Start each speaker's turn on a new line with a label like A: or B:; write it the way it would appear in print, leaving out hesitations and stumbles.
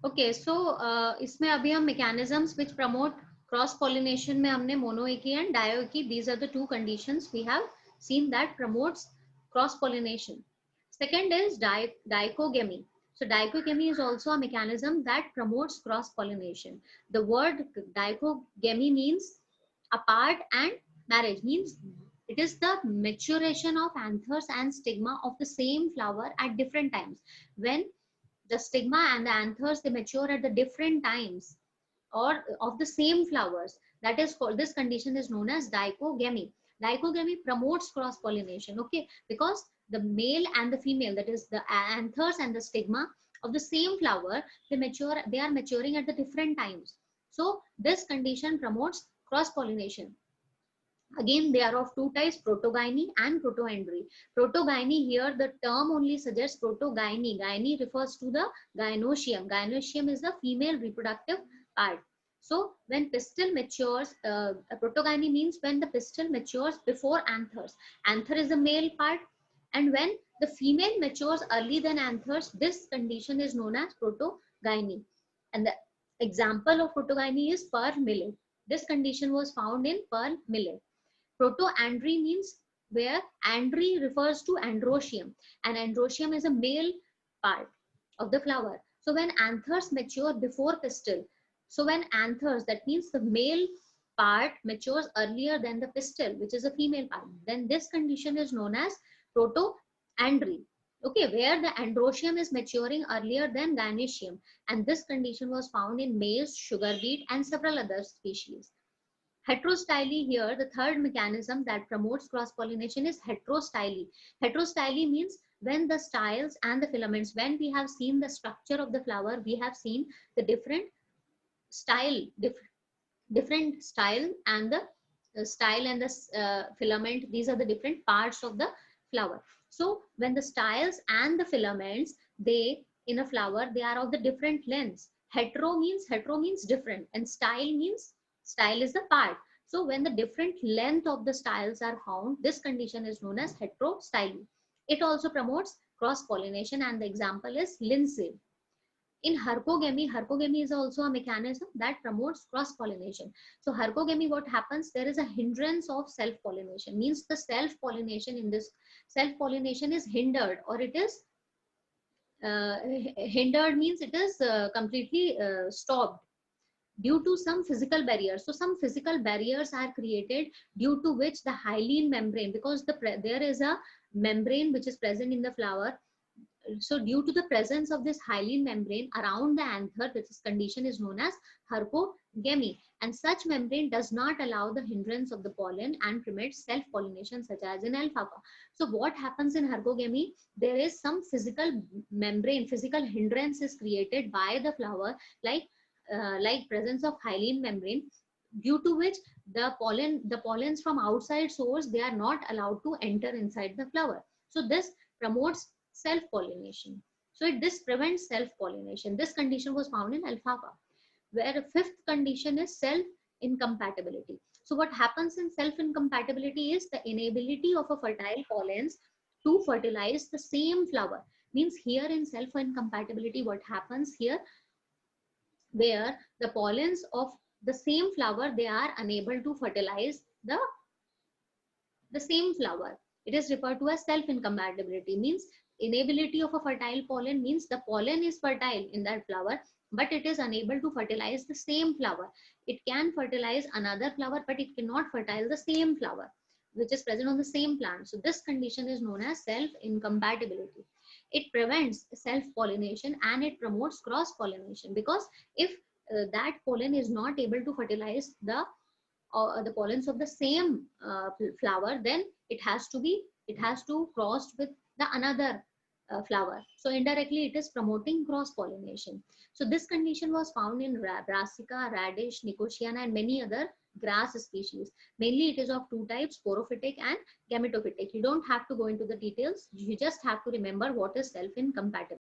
A: Okay so इसमें अभी हम mechanisms which promote cross pollination में हमने monoecy and dioecy, these are the two conditions we have seen that promotes cross pollination. Second is dichogamy. So dichogamy is also a mechanism that promotes cross pollination. The word dichogamy means apart, and marriage means it is the maturation of anthers and stigma of the same flower at different times. When the stigma and the anthers, they mature at the different times or of the same flowers, that is called, this condition is known as dichogamy. Dichogamy promotes cross pollination, okay, because the male and the female, that is the anthers and the stigma of the same flower, they are maturing at the different times. So this condition promotes cross pollination. Again, they are of two types, protogyny and protoandry. Protogyny, here the term only suggests protogyny. Gyne refers to the gynoecium. Gynoecium is the female reproductive part. So when pistil matures, protogyny means when the pistil matures before anthers. Anther is the male part, and when the female matures early than anthers, this condition is known as protogyny. And the example of protogyny is pearl millet. This condition was found in pearl millet. Protoandry means where andry refers to androecium, and androecium is a male part of the flower. So when anthers mature before pistil, so when anthers, that means the male part matures earlier than the pistil, which is a female part, then this condition is known as protoandry. Okay, where the androecium is maturing earlier than gynoecium, and this condition was found in maize, sugar beet, and several other species. Heterostyly, here the third mechanism that promotes cross pollination is heterostyly. Heterostyly means when the styles and the filaments, when we have seen the structure of the flower, we have seen the different style, different style, and the style and the filament, these are the different parts of the flower. So when the styles and the filaments, they in a flower, they are of the different lengths. Hetero means different, and style is the part. So when the different length of the styles are found, this condition is known as heterostyly. It also promotes cross pollination, and the example is linseed. In hercogamy, hercogamy is also a mechanism that promotes cross pollination. So hercogamy, what happens, there is a hindrance of self pollination, means the self pollination in this, self pollination is hindered, or it is hindered means it is completely stopped due to some physical barriers. So some physical barriers are created due to which the hyaline membrane, because there is a membrane which is present in the flower. So due to the presence of this hyaline membrane around the anther, this condition is known as hercogamy, and such membrane does not allow the hindrance of the pollen and permits self-pollination, such as in alfalfa. So what happens in hercogamy, there is some physical membrane, physical hindrance is created by the flower, like presence of hyaline membrane, due to which the pollens from outside source, they are not allowed to enter inside the flower. So this promotes self pollination. So this prevents self pollination. This condition was found in alfalfa. Where the fifth condition is self incompatibility. So what happens in self incompatibility is the inability of a fertile pollens to fertilize the same flower. Means here in self incompatibility, what happens here, where the pollens of the same flower, they are unable to fertilize the same flower. It is referred to as self incompatibility. Means inability of a fertile pollen means the pollen is fertile in that flower, but it is unable to fertilize the same flower. It can fertilize another flower, but it cannot fertile the same flower which is present on the same plant. So this condition is known as self incompatibility. It prevents self pollination and it promotes cross pollination, because if that pollen is not able to fertilize the pollens of the same flower, then it has to cross with the another flower. So indirectly it is promoting cross pollination. So this condition was found in brassica, radish, nicotiana, and many other grass species. Mainly it is of two types, sporophytic and gametophytic. You don't have to go into the details, you just have to remember what is self incompatible.